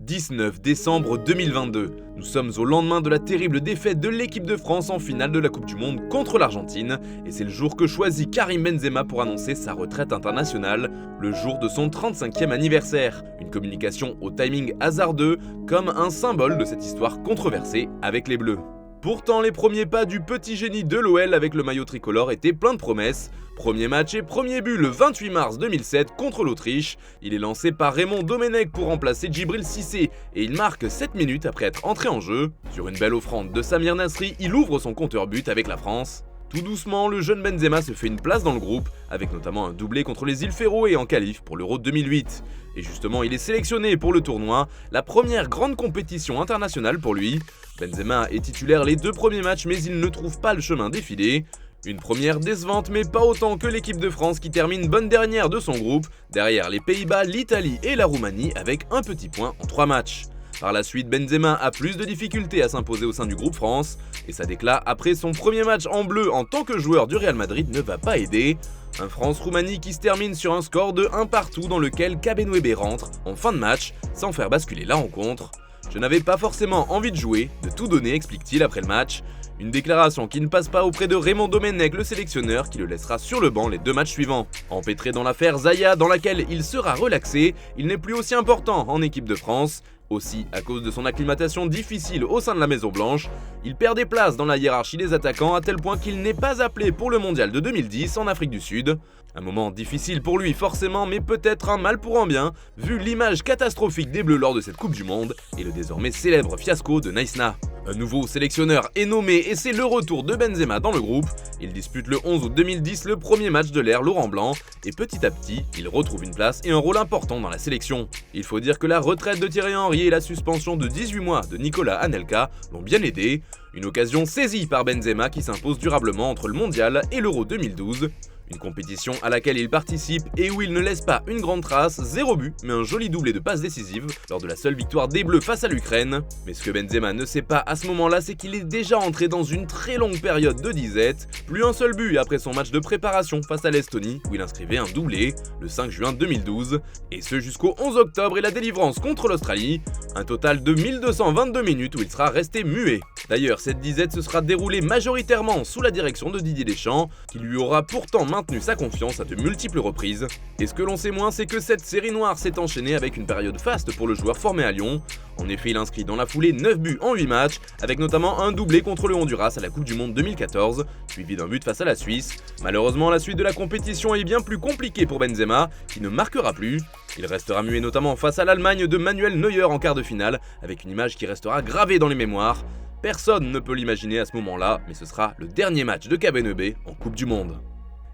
19 décembre 2022. Nous sommes au lendemain de la terrible défaite de l'équipe de France en finale de la Coupe du Monde contre l'Argentine, et c'est le jour que choisit Karim Benzema pour annoncer sa retraite internationale, le jour de son 35e anniversaire. Une communication au timing hasardeux, comme un symbole de cette histoire controversée avec les Bleus. Pourtant, les premiers pas du petit génie de l'OL avec le maillot tricolore étaient pleins de promesses. Premier match et premier but le 28 mars 2007 contre l'Autriche. Il est lancé par Raymond Domenech pour remplacer Djibril Cissé et il marque 7 minutes après être entré en jeu. Sur une belle offrande de Samir Nasri, il ouvre son compteur but avec la France. Tout doucement, le jeune Benzema se fait une place dans le groupe, avec notamment un doublé contre les îles Féroé et en qualif pour l'Euro 2008. Et justement, il est sélectionné pour le tournoi, la première grande compétition internationale pour lui. Benzema est titulaire les 2 premiers matchs, mais il ne trouve pas le chemin défilé. Une première décevante, mais pas autant que l'équipe de France qui termine bonne dernière de son groupe, derrière les Pays-Bas, l'Italie et la Roumanie avec un petit point en 3 matchs. Par la suite, Benzema a plus de difficultés à s'imposer au sein du groupe France, et sa déclat après son premier match en bleu en tant que joueur du Real Madrid ne va pas aider. Un France-Roumanie qui se termine sur un score de 1 partout dans lequel Kabenwebe rentre en fin de match sans faire basculer la rencontre. Je n'avais pas forcément envie de jouer, de tout donner, explique-t-il après le match. Une déclaration qui ne passe pas auprès de Raymond Domenech, le sélectionneur, qui le laissera sur le banc les 2 matchs suivants. Empêtré dans l'affaire Zaya, dans laquelle il sera relaxé, il n'est plus aussi important en équipe de France. Aussi, à cause de son acclimatation difficile au sein de la Maison Blanche, il perd des places dans la hiérarchie des attaquants à tel point qu'il n'est pas appelé pour le mondial de 2010 en Afrique du Sud. Un moment difficile pour lui forcément, mais peut-être un mal pour un bien, vu l'image catastrophique des Bleus lors de cette Coupe du Monde et le désormais célèbre fiasco de Naïsna. Un nouveau sélectionneur est nommé et c'est le retour de Benzema dans le groupe. Il dispute le 11 août 2010 le premier match de l'ère Laurent Blanc et petit à petit, il retrouve une place et un rôle important dans la sélection. Il faut dire que la retraite de Thierry Henry et la suspension de 18 mois de Nicolas Anelka l'ont bien aidé. Une occasion saisie par Benzema qui s'impose durablement entre le Mondial et l'Euro 2012. Une compétition à laquelle il participe et où il ne laisse pas une grande trace, 0 but, mais un joli doublé de passes décisives lors de la seule victoire des Bleus face à l'Ukraine. Mais ce que Benzema ne sait pas à ce moment-là, c'est qu'il est déjà entré dans une très longue période de disette. Plus un seul but après son match de préparation face à l'Estonie, où il inscrivait un doublé, le 5 juin 2012, et ce jusqu'au 11 octobre et la délivrance contre l'Australie. Un total de 1222 minutes où il sera resté muet. D'ailleurs, cette disette se sera déroulée majoritairement sous la direction de Didier Deschamps, qui lui aura pourtant maintenu sa confiance à de multiples reprises. Et ce que l'on sait moins, c'est que cette série noire s'est enchaînée avec une période faste pour le joueur formé à Lyon. En effet, il inscrit dans la foulée 9 buts en 8 matchs, avec notamment un doublé contre le Honduras à la Coupe du Monde 2014, suivi d'un but face à la Suisse. Malheureusement, la suite de la compétition est bien plus compliquée pour Benzema, qui ne marquera plus. Il restera muet notamment face à l'Allemagne de Manuel Neuer en quart de finale, avec une image qui restera gravée dans les mémoires. Personne ne peut l'imaginer à ce moment-là, mais ce sera le dernier match de Kabenwebe en Coupe du Monde.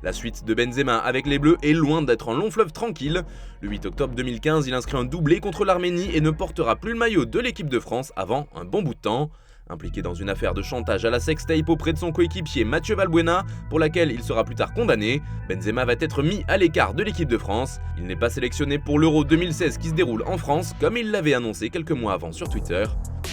La suite de Benzema avec les Bleus est loin d'être un long fleuve tranquille. Le 8 octobre 2015, il inscrit un doublé contre l'Arménie et ne portera plus le maillot de l'équipe de France avant un bon bout de temps. Impliqué dans une affaire de chantage à la sextape auprès de son coéquipier Mathieu Valbuena, pour laquelle il sera plus tard condamné, Benzema va être mis à l'écart de l'équipe de France. Il n'est pas sélectionné pour l'Euro 2016 qui se déroule en France, comme il l'avait annoncé quelques mois avant sur Twitter.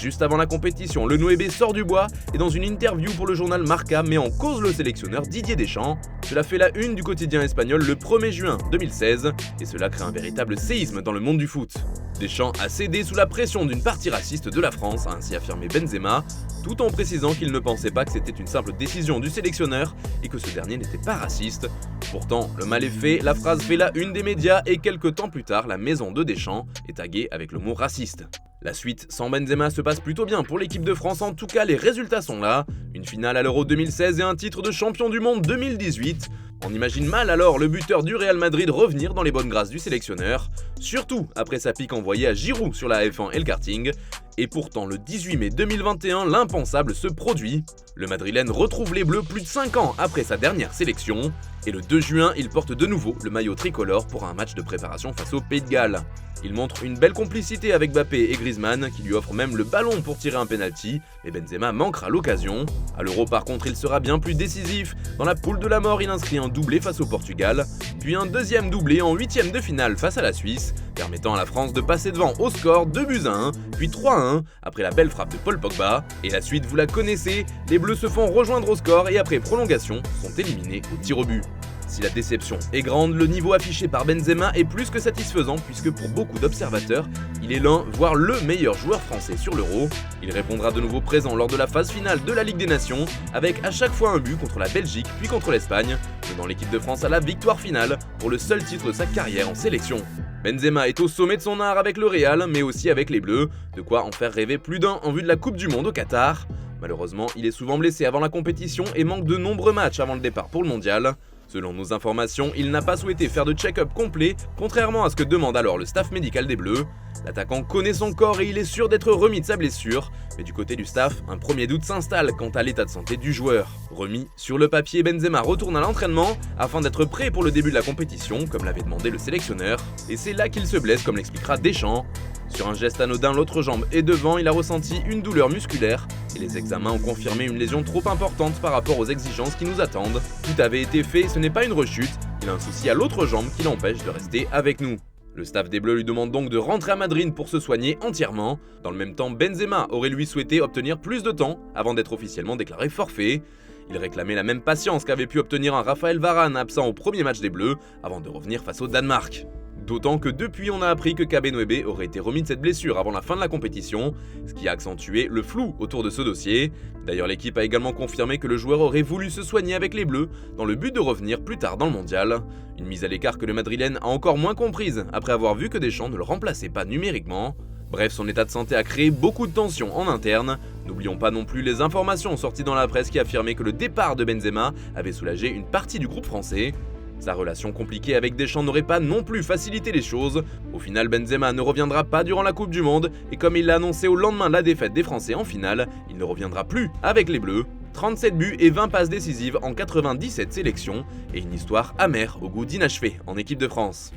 Juste avant la compétition, le Noébé sort du bois et dans une interview pour le journal Marca met en cause le sélectionneur Didier Deschamps. Cela fait la une du quotidien espagnol le 1er juin 2016 et cela crée un véritable séisme dans le monde du foot. Deschamps a cédé sous la pression d'une partie raciste de la France, a ainsi affirmé Benzema, tout en précisant qu'il ne pensait pas que c'était une simple décision du sélectionneur et que ce dernier n'était pas raciste. Pourtant, le mal est fait, la phrase fait la une des médias et quelques temps plus tard, la maison de Deschamps est taguée avec le mot raciste. La suite sans Benzema se passe plutôt bien pour l'équipe de France, en tout cas les résultats sont là. Une finale à l'Euro 2016 et un titre de champion du monde 2018. On imagine mal alors le buteur du Real Madrid revenir dans les bonnes grâces du sélectionneur, surtout après sa pique envoyée à Giroud sur la F1 et le karting. Et pourtant, le 18 mai 2021, l'impensable se produit. Le Madrilène retrouve les Bleus plus de 5 ans après sa dernière sélection. Et le 2 juin, il porte de nouveau le maillot tricolore pour un match de préparation face au Pays de Galles. Il montre une belle complicité avec Mbappé et Griezmann, qui lui offrent même le ballon pour tirer un penalty, mais Benzema manquera l'occasion. À l'Euro par contre, il sera bien plus décisif. Dans la poule de la mort, il inscrit un doublé face au Portugal, puis un deuxième doublé en 8e de finale face à la Suisse, permettant à la France de passer devant au score 2-1, puis 3-1, après la belle frappe de Paul Pogba. Et la suite, vous la connaissez, les Bleus se font rejoindre au score et après prolongation, sont éliminés au tir au but. Si la déception est grande, le niveau affiché par Benzema est plus que satisfaisant puisque pour beaucoup d'observateurs, il est l'un, voire le meilleur joueur français sur l'Euro. Il répondra de nouveau présent lors de la phase finale de la Ligue des Nations, avec à chaque fois un but contre la Belgique puis contre l'Espagne, menant l'équipe de France à la victoire finale pour le seul titre de sa carrière en sélection. Benzema est au sommet de son art avec le Real, mais aussi avec les Bleus, de quoi en faire rêver plus d'un en vue de la Coupe du Monde au Qatar. Malheureusement, il est souvent blessé avant la compétition et manque de nombreux matchs avant le départ pour le mondial. Selon nos informations, il n'a pas souhaité faire de check-up complet, contrairement à ce que demande alors le staff médical des Bleus. L'attaquant connaît son corps et il est sûr d'être remis de sa blessure, mais du côté du staff, un premier doute s'installe quant à l'état de santé du joueur. Remis sur le papier, Benzema retourne à l'entraînement afin d'être prêt pour le début de la compétition, comme l'avait demandé le sélectionneur, et c'est là qu'il se blesse comme l'expliquera Deschamps. Sur un geste anodin, l'autre jambe est devant, il a ressenti une douleur musculaire et les examens ont confirmé une lésion trop importante par rapport aux exigences qui nous attendent. Tout avait été fait, ce n'est pas une rechute, il a un souci à l'autre jambe qui l'empêche de rester avec nous. Le staff des Bleus lui demande donc de rentrer à Madrid pour se soigner entièrement. Dans le même temps, Benzema aurait lui souhaité obtenir plus de temps avant d'être officiellement déclaré forfait. Il réclamait la même patience qu'avait pu obtenir un Raphaël Varane absent au premier match des Bleus avant de revenir face au Danemark. D'autant que depuis on a appris que Kabenwebe aurait été remis de cette blessure avant la fin de la compétition, ce qui a accentué le flou autour de ce dossier. D'ailleurs l'équipe a également confirmé que le joueur aurait voulu se soigner avec les Bleus dans le but de revenir plus tard dans le mondial. Une mise à l'écart que le Madrilène a encore moins comprise après avoir vu que Deschamps ne le remplaçait pas numériquement. Bref, son état de santé a créé beaucoup de tensions en interne. N'oublions pas non plus les informations sorties dans la presse qui affirmaient que le départ de Benzema avait soulagé une partie du groupe français. Sa relation compliquée avec Deschamps n'aurait pas non plus facilité les choses. Au final, Benzema ne reviendra pas durant la Coupe du Monde, et comme il l'a annoncé au lendemain de la défaite des Français en finale, il ne reviendra plus avec les Bleus. 37 buts et 20 passes décisives en 97 sélections, et une histoire amère au goût d'inachevé en équipe de France.